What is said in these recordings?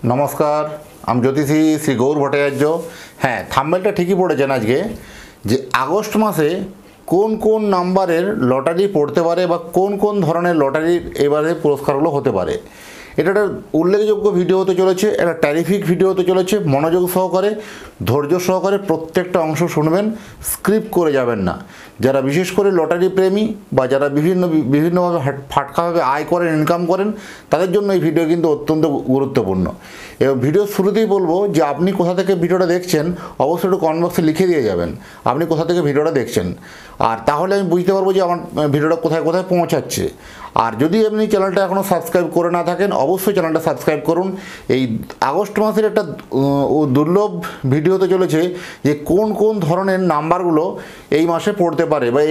নমস্কার, আমি জ্যোতিষী শ্রী গৌর ভট্টাচার্য। হ্যাঁ, থাম্বনেলটা ঠিকই পড়েছেন আজকে, যে আগস্ট মাসে কোন কোন নাম্বারের লটারি পড়তে পারে বা কোন কোন ধরনের লটারির এবারে পুরস্কারগুলো হতে পারে। এটা একটা উল্লেখযোগ্য ভিডিও হতে চলেছে, একটা টেরিফিক ভিডিও হতে চলেছে। মনোযোগ সহকারে, ধৈর্য সহকারে প্রত্যেকটা অংশ শুনবেন, স্ক্রিপ্ট করে যাবেন না। যারা বিশেষ করে লটারি প্রেমী বা যারা বিভিন্নভাবে ফাটকাভাবে আয় করেন, ইনকাম করেন, তাদের জন্য এই ভিডিও কিন্তু অত্যন্ত গুরুত্বপূর্ণ। এবং ভিডিওর শুরুতেই বলবো যে আপনি কোথা থেকে ভিডিওটা দেখছেন অবশ্যই একটু কমেন্ট বক্সে লিখে দিয়ে যাবেন আপনি কোথা থেকে ভিডিওটা দেখছেন, আর তাহলে আমি বুঝতে পারবো যে আমার ভিডিওটা কোথায় কোথায় পৌঁছাচ্ছে। আর যদি আপনি চ্যানেলটা এখনও সাবস্ক্রাইব করে না থাকেন অবশ্যই চ্যানেলটা সাবস্ক্রাইব করুন। এই আগস্ট মাসের একটা দুর্লভ ভিডিও হতে চলেছে যে কোন কোন ধরনের নাম্বারগুলো এই মাসে পড়তে পারে বা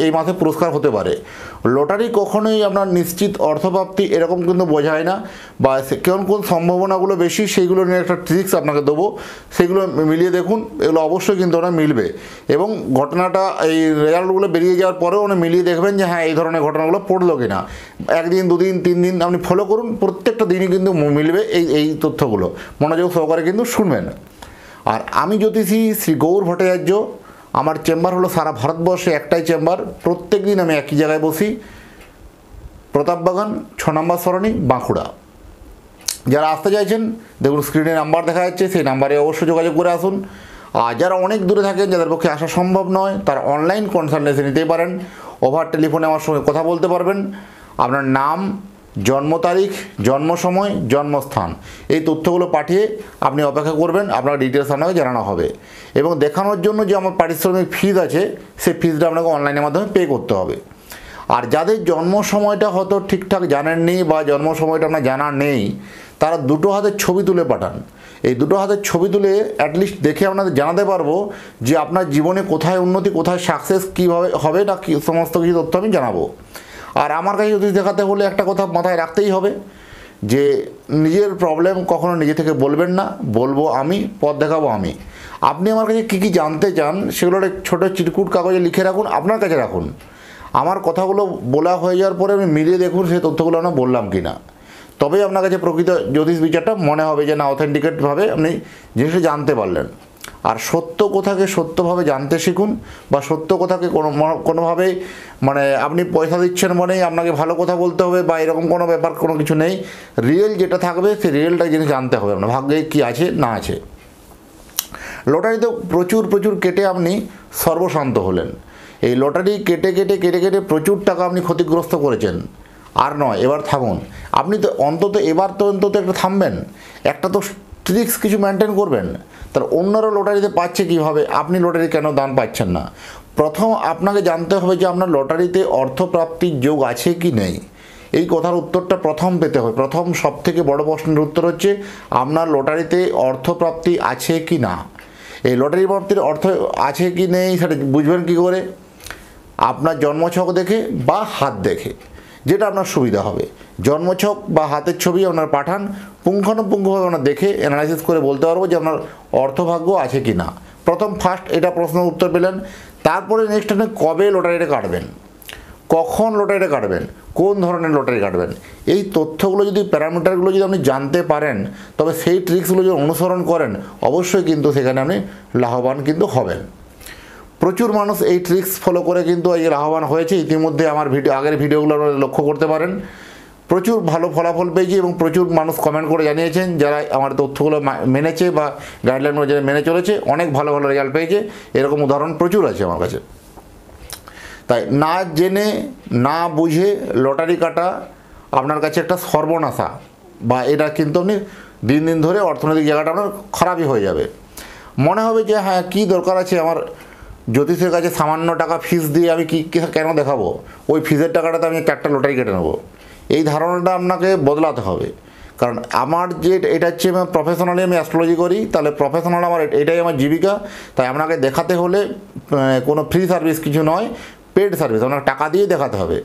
এই মাসে পুরস্কার হতে পারে। লটারি কখনোই আপনার নিশ্চিত অর্থপ্রাপ্তি এরকম কিন্তু বোঝায় না, বা কোন কোন সম্ভাবনাগুলো বেশি সেইগুলো নিয়ে একটা ট্রিক্স আপনাকে দেবো, সেগুলো মিলিয়ে দেখুন। এগুলো অবশ্যই কিন্তু ওরা মিলবে এবং ঘটনাটা এই রেজাল্টগুলো বেরিয়ে যাওয়ার পরেও ওরা মিলিয়ে দেখবেন যে হ্যাঁ এই ধরনের ঘটনাগুলো পড়লো কিনা। একদিন, দুদিন, 3 দিন আপনি ফলো করুন, প্রত্যেকটা দিনই কিন্তু মিলবে এই তথ্যগুলো। মনোযোগ সহকারে কিন্তু শুনবেন। আর আমি জ্যোতিষী শ্রী গৌর ভট্টাচার্য, আমার চেম্বার হলো সারা ভারতবর্ষে একটাই চেম্বার। প্রত্যেক দিন আমি একই জায়গায় বসি, প্রতাপবাগান 6 নম্বর সরণি, বাঁকুড়া। যারা আসতে চাইছেন দেখুন স্ক্রিনে নাম্বার দেখা যাচ্ছে, সেই নাম্বারে অবশ্যই যোগাযোগ করে আসুন। আর যারা অনেক দূরে থাকেন, যাদের পক্ষে আসা সম্ভব নয়, তারা অনলাইন কনসালটেন্সি নিতেই পারেন। ওভার টেলিফোনে আমার সঙ্গে কথা বলতে পারবেন। আপনার নাম, জন্ম তারিখ, জন্ম সময়, জন্মস্থান এই তথ্যগুলো পাঠিয়ে আপনি অপেক্ষা করবেন, আপনার ডিটেলস আপনাকে জানানো হবে। এবং দেখানোর জন্য যে আমার পারিশ্রমিক ফিজ আছে, সেই ফিজটা আপনাকে অনলাইনের মাধ্যমে পে করতে হবে। আর যাদের জন্ম সময়টা হয়তো ঠিকঠাক জানেননি বা জন্ম সময়টা আপনার জানা নেই, তারা দুটো হাতের ছবি তুলে পাঠান। এই দুটো হাতের ছবি তুলে অ্যাটলিস্ট দেখে আপনাদের জানাতে পারবো যে আপনার জীবনে কোথায় উন্নতি, কোথায় সাকসেস কীভাবে হবে না, কি সমস্ত কিছু তথ্য আমি জানাবো। আর আমার কাছে যদি দেখাতে হলে একটা কথা মাথায় রাখতেই হবে যে নিজের প্রবলেম কখনো নিজে থেকে বলবেন না, বলবো আমি, পথ দেখাবো আমি। আপনি আমার কাছে কী কী জানতে চান সেগুলো একটা ছোটো চিরকুট কাগজে লিখে রাখুন, আপনার কাছে রাখুন। আমার কথাগুলো বলা হয়ে যাওয়ার পরে আপনি মিলিয়ে দেখুন সেই তথ্যগুলো আমরা বললাম কি না, তবেই আপনার কাছে প্রকৃত জ্যোতিষ বিচারটা মনে হবে যে না, অথেন্টিকেটভাবে আপনি জিনিসটা জানতে পারলেন। আর সত্য কথাকে সত্যভাবে জানতে শিখুন, বা সত্য কথাকে কোনোভাবে মানে আপনি পয়সা দিচ্ছেন মানেই আপনাকে ভালো কথা বলতে হবে বা এরকম কোনো ব্যাপার কোনো কিছু নেই। রিয়েল যেটা থাকবে সেই রিয়েলটা জিনিস জানতে হবে আপনার ভাগ্যে কী আছে না আছে। লটারিতে প্রচুর প্রচুর কেটে আপনি সর্বশান্ত হলেন। এই লটারি কেটে কেটে কেটে কেটে প্রচুর টাকা আপনি ক্ষতিগ্রস্ত করেছেন। আর নয়, এবার থামুন। আপনি তো অন্তত একটা থামবেন, একটা তো ট্রিক্স কিছু মেনটেন করবেন। তাহলে অন্যরা লটারিতে পাচ্ছে কীভাবে, আপনি লটারি কেন দান পাচ্ছেন না? প্রথম আপনাকে জানতে হবে যে আপনার লটারিতে অর্থপ্রাপ্তির যোগ আছে কি নেই। এই কথার উত্তরটা প্রথম পেতে হবে। প্রথম সবথেকে বড় প্রশ্নের উত্তর হচ্ছে আপনার লটারিতে অর্থপ্রাপ্তি আছে কি না। এই লটারি প্রাপ্তির অর্থ আছে কি নেই সেটা বুঝবেন কী করে? আপনার জন্মছক দেখে বা হাত দেখে, যেটা আপনার সুবিধা হবে। জন্মছক বা হাতের ছবি আপনার পাঠান, পুঙ্খানুপুঙ্খভাবে আমরা দেখে অ্যানালাইসিস করে বলতে পারবো যে আপনার অর্থভাগ্য আছে কি না। ফার্স্ট এটা প্রশ্নের উত্তর পেলেন। তারপরে নেক্সট আপনি কবে লটারিটা কাটবেন, কখন লটারিটা কাটবেন, কোন ধরনের লটারি কাটবেন, এই তথ্যগুলো যদি প্যারামিটারগুলো যদি আপনি জানতে পারেন, তবে সেই ট্রিক্সগুলো যদি অনুসরণ করেন অবশ্যই কিন্তু সেখানে আপনি লাভবান কিন্তু হবেন। প্রচুর মানুষ এই ট্রিক্স ফলো করে কিন্তু এই লাভবান হয়েছে। ইতিমধ্যে আমার আগের ভিডিওগুলো আপনারা লক্ষ্য করতে পারেন, প্রচুর ভালো ফলাফল পেয়েছি এবং প্রচুর মানুষ কমেন্ট করে জানিয়েছেন যারা আমার তথ্যগুলো মেনেছে বা গাইডলাইনগুলো যারা মেনে চলেছে, অনেক ভালো ভালো রেজাল্ট পেয়েছে। এরকম উদাহরণ প্রচুর আছে আমার কাছে। তাই না জেনে না বুঝে লটারি কাটা আপনার কাছে একটা সর্বনাশা, বা এটা কিন্তু আপনি দিন দিন ধরে অর্থনৈতিক জায়গাটা আপনার খারাপই হয়ে যাবে। মনে হবে যে হ্যাঁ কী দরকার আছে আমার জ্যোতিষের কাছে সামান্য টাকা ফিস দিয়ে আমি কেন দেখাবো, ওই ফিসের টাকাটাতে আমি 4টা লটারি কেটে নেবো। এই ধারণাটা আপনাকে বদলাতে হবে। কারণ আমার যে এটা হচ্ছে প্রফেশনালি আমি অ্যাস্ট্রোলজি করি, তাহলে প্রফেশনাল আমার এটাই আমার জীবিকা। তাই আপনাকে দেখাতে হলে কোনো ফ্রি সার্ভিস কিছু নয়, পেড সার্ভিস। আপনাকে টাকা দিয়ে দেখাতে হবে।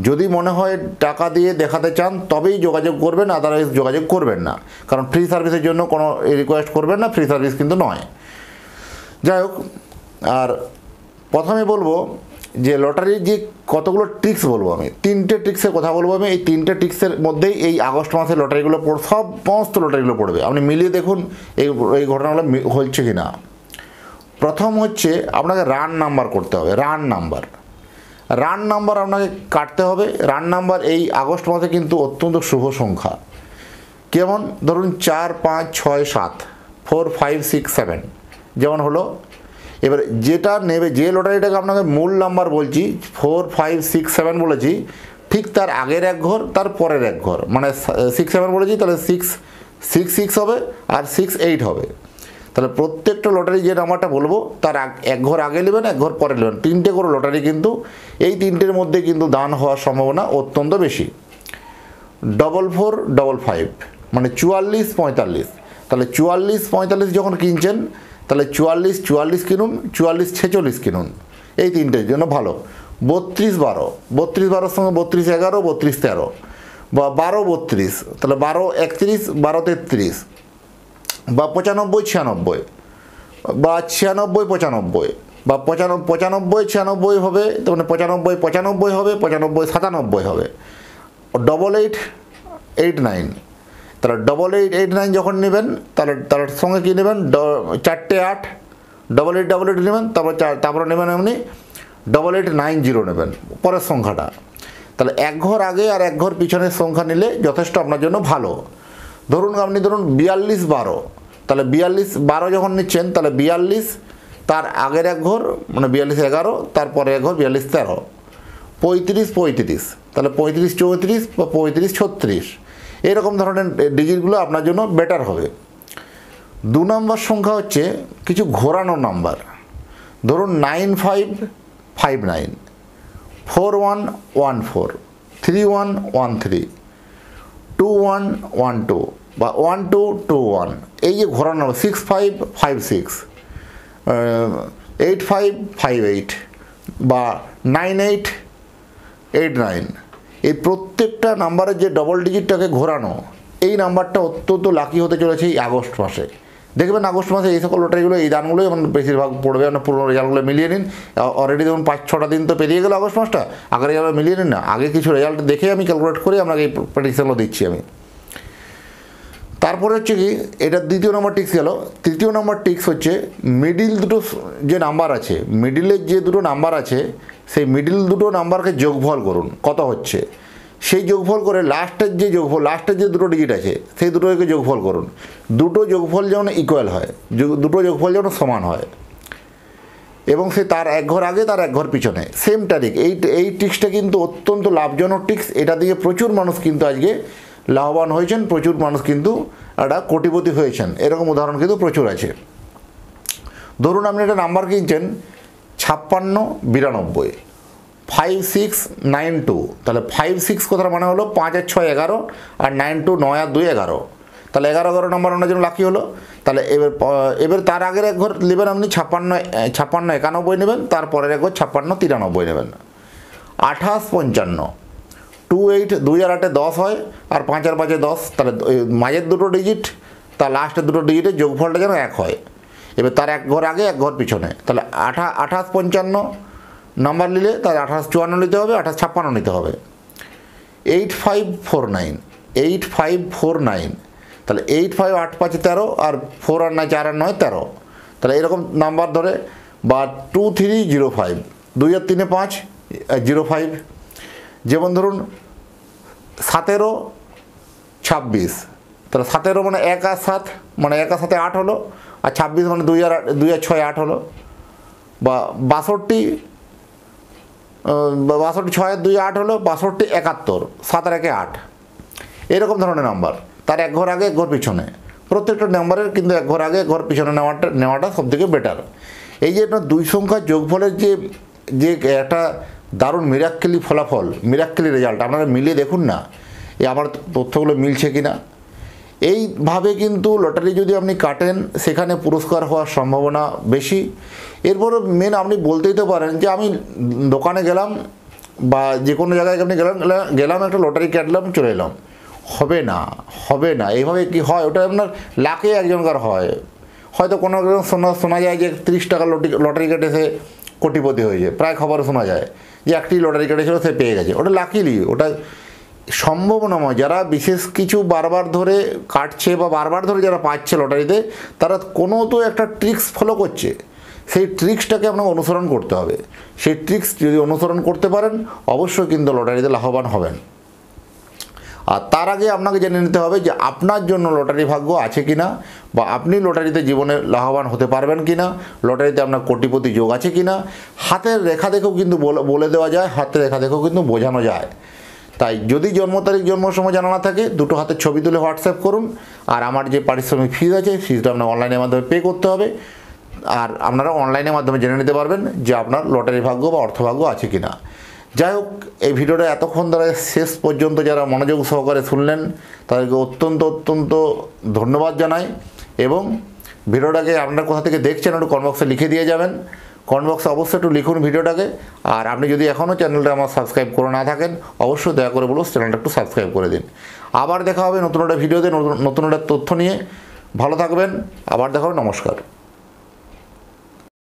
যদি মনে হয় টাকা দিয়ে দেখাতে চান তবেই যোগাযোগ করবেন, আদারওয়াইজ যোগাযোগ করবেন না। কারণ ফ্রি সার্ভিসের জন্য কোনো রিকোয়েস্ট করবেন না, ফ্রি সার্ভিস কিন্তু নয়। যাই হোক, আর প্রথমে বলবো যে লটারির যে কতগুলো ট্রিক্স বলবো আমি, 3টে ট্রিক্সের কথা বলবো আমি। এই 3টে ট্রিক্সের মধ্যেই এই আগস্ট মাসে লটারিগুলো সমস্ত লটারিগুলো পড়বে। আপনি মিলিয়ে দেখুন এই ঘটনাগুলো হচ্ছে কি না। প্রথম হচ্ছে আপনাকে রান নাম্বার করতে হবে। রান নাম্বার আপনাকে কাটতে হবে। রান নাম্বার এই আগস্ট মাসে কিন্তু অত্যন্ত শুভ সংখ্যা। কেমন? ধরুন 4, 5, 6, 7, 4, 5, 6, 7 যেমন হলো। এবার যেটা নেবে, যে লটারিটাকে আপনাকে মূল নাম্বার বলছি 4, 5, 6, 7 বলেছি, ঠিক তার আগের এক ঘর তার পরের এক ঘর, মানে 6, 7 বলেছি, তাহলে 6, 6 হবে আর 6, 8 হবে। তাহলে প্রত্যেকটা লটারি যে নাম্বারটা বলবো তার এক ঘর আগে নেবেন, এক ঘর পরে নেবেন। 3টে করে লটারি কিন্তু এই 3টের মধ্যে কিন্তু দান হওয়ার সম্ভাবনা অত্যন্ত বেশি। 4, 4, 5 মানে 44, 45। তাহলে 44, 45 যখন কিনছেন তাহলে 44, 44 কিনুন, 44, 46 কিনুন। এই 3টের জন্য ভালো। 32, 12, 32, 12 সঙ্গে 32, 11, 32, 13 বা 12, 32, তাহলে 12, 31, 12, 33 বা 95, 96 বা 96, 95 বা 95, 96 হবে, মানে 95, 95 হবে, 95, 97 হবে। 88, 89, তাহলে 88, 89 যখন নেবেন তার সঙ্গে কী নেবেন? 4টে 8, 88, 88 নেবেন, তারপরে নেবেন এমনি 88, 90 নেবেন পরের সংখ্যাটা। তাহলে এক ঘর আগে আর এক ঘর পিছনের সংখ্যা নিলে যথেষ্ট আপনার জন্য ভালো। ধরুন 42, 12, তাহলে 42, 12 যখন নিচ্ছেন তাহলে 42 তার আগের এক ঘর, মানে 42, 11 তারপরে এক ঘর 42, 13, 35, 35 তাহলে 35, 34 বা 35, 36 এরকম ধরনের ডিজিটগুলো আপনার জন্য বেটার হবে। 2 নম্বর সংখ্যা হচ্ছে কিছু ঘোরানো নাম্বার। ধরুন 95, 59, 41, 14, 31, 13, 21, 12 বা 12, 21 এই যে ঘোরানো 65, 56, 85, 58 বা 98, 89 এই প্রত্যেকটা নাম্বারের যে ডবল ডিজিটটাকে ঘোরানো, এই নাম্বারটা অত্যন্ত লাকি হতে চলেছে এই আগস্ট মাসে। দেখবেন আগস্ট মাসে এই সকল লটারিগুলো, এই দানগুলোই মানে বেশিরভাগ পড়বে। আপনার পুরোনো রেজাল্টগুলো মিলিয়ে নিন। অলরেডি ধরুন 5-6টা দিন তো পেরিয়ে গেল আগস্ট মাসটা, আগের রেজাল্ট মিলিয়ে নিন না। আগে কিছু রেজাল্ট দেখে আমি ক্যালকুলেট করে আপনাকে এই প্রেডিকশনগুলো দিচ্ছি আমি। তারপরে হচ্ছে কি, এটা 2য় নম্বর টিক্স গেল। 3য় নম্বর টিক্স হচ্ছে মিডিল দুটো যে নাম্বার আছে, মিডিলের যে দুটো নাম্বার আছে সেই মিডিল দুটো নাম্বারকে যোগফল করুন কত হচ্ছে। সেই যোগফল করে লাস্টের যে দুটো ডিজিট আছে সেই দুটোকে যোগফল করুন। দুটো যোগফল যেন ইকুয়াল হয়, দুটো যোগফল যেন সমান হয় এবং সে তার এক ঘর আগে তার এক ঘর পিছনে সেম তারিখ। এই টিক্সটা কিন্তু অত্যন্ত লাভজনক টিক্স। এটা দিয়ে প্রচুর মানুষ কিন্তু আজকে লাভবান হয়েছেন, প্রচুর মানুষ কিন্তু একটা কোটিপতি হয়েছেন। এরকম উদাহরণ কিন্তু প্রচুর আছে। ধরুন আপনি একটা নাম্বার কিনছেন 56, 92, 5692, তাহলে 56 কথার মানে হলো 5 আর 6, 11 আর 92, 9 আর 2, 11, তাহলে 11 নাম্বার আপনার জন্য লাকি হলো। তাহলে এবার তার আগের এক ঘর নেবেন আপনি 56, 91 নেবেন, তারপরের এক ঘর 56, 93 নেবেন। 28, 55, 28, 2 আর 8 10 হয় আর 5 আর 5 10, তাহলে মাঝের দুটো ডিজিট তার লাস্টের দুটো ডিজিটের যোগফলটা যেন এক হয়। এবার তার এক ঘর আগে এক ঘর পিছনে, তাহলে 28, 55 নাম্বার নিলে তার 28, 54 নিতে হবে, 28, 56 নিতে হবে। 8549, 8549, তাহলে 85, 8, 5, 13 আর 4 আর 9, 4 আর 9, 13, তাহলে এরকম নাম্বার ধরে। বা 2305, 2 আর 3, 5, 05, যেমন ধরুন 17, 26, তাহলে 17 মানে 1 আর 7, মানে 1 আর 7, 8 হলো, আর 26 মানে 2 আর 6, 8 হলো। বা 62, 6 আর 2, 8 হলো, 62, 71, 7 আর 1, 8 এরকম ধরনের নাম্বার তার এক ঘর আগে এক ঘর পিছনে। প্রত্যেকটা নাম্বারের কিন্তু এক ঘর আগে এক ঘর পিছনে নেওয়াটা সবথেকে বেটার। এই যে আপনার 2 সংখ্যার যোগফলের যে একটা দারুণ মিরাক্কেলি ফলাফল, মিরাক্কেলি রেজাল্ট, আপনারা মিলিয়ে দেখুন না আমার তথ্যগুলো মিলছে কি না। এইভাবে কিন্তু লটারি যদি আপনি কাটেন সেখানে পুরস্কার হওয়ার সম্ভাবনা বেশি। এরপরে মেন আপনি বলতেই তো পারেন যে আমি দোকানে গেলাম বা যে কোনো জায়গায় আপনি গেলাম একটা লটারি কাটলাম চলে এলাম। হবে না এইভাবে কি হয়? ওটা আপনার লাখে একজনকার হয়। হয়তো কোনো শোনা যায় যে 30 টাকা লটারি কেটেছে কোটিপতি হয়েছে, প্রায় খবর শোনা যায় যে একটি লটারি কেটেছিল সে পেয়ে গেছে। ওটা লাকিলি, ওটা সম্ভব নয়। যারা বিশেষ কিছু বারবার ধরে কাটছে বা বারবার ধরে যারা পাচ্ছে লটারিতে, তারা কোনো তো একটা ট্রিক্স ফলো করছে, সেই ট্রিক্সটাকে আপনাকে অনুসরণ করতে হবে। সেই ট্রিক্স যদি অনুসরণ করতে পারেন অবশ্যই কিন্তু লটারিতে লাভবান হবেন। আর তার আগে আপনাকে জেনে নিতে হবে যে আপনার জন্য লটারি ভাগ্য আছে কি না, বা আপনি লটারিতে জীবনে লাভবান হতে পারবেন কি না, লটারিতে আপনার কোটিপতি যোগ আছে কি না। হাতের রেখা দেখেও কিন্তু বলে দেওয়া যায়, হাতের রেখা দেখেও কিন্তু বোঝানো যায়। তাই যদি জন্ম তারিখ জন্ম সময় জানা না থাকে, দুটো হাতের ছবি তুলে হোয়াটসঅ্যাপ করুন। আর আমার যে পারিশ্রমিক ফিজ আছে, ফিজটা আপনার অনলাইনের মাধ্যমে পে করতে হবে। আর আপনারা অনলাইনের মাধ্যমে জেনে নিতে পারবেন যে আপনার লটারি ভাগ্য বা অর্থভাগ্য আছে কি না। যাই হোক, এই ভিডিওটা এতক্ষণ ধরে শেষ পর্যন্ত যারা মনোযোগ সহকারে শুনলেন তাদেরকে অত্যন্ত অত্যন্ত ধন্যবাদ জানাই। এবং ভিডিওটাকে আপনারা কোথা থেকে দেখছেন একটু কমেন্ট বক্সে লিখে দিয়ে যাবেন। কমেন্ট বক্সে অবশ্যই একটু লিখুন ভিডিওটাকে। আর আপনি যদি এখনও চ্যানেলটা আমার সাবস্ক্রাইব করে না থাকেন, অবশ্যই দয়া করে বলুন চ্যানেলটা একটু সাবস্ক্রাইব করে দিন। আবার দেখা হবে নতুন একটা ভিডিওতে, নতুন একটা তথ্য নিয়ে। ভালো থাকবেন, আবার দেখা হবে, নমস্কার।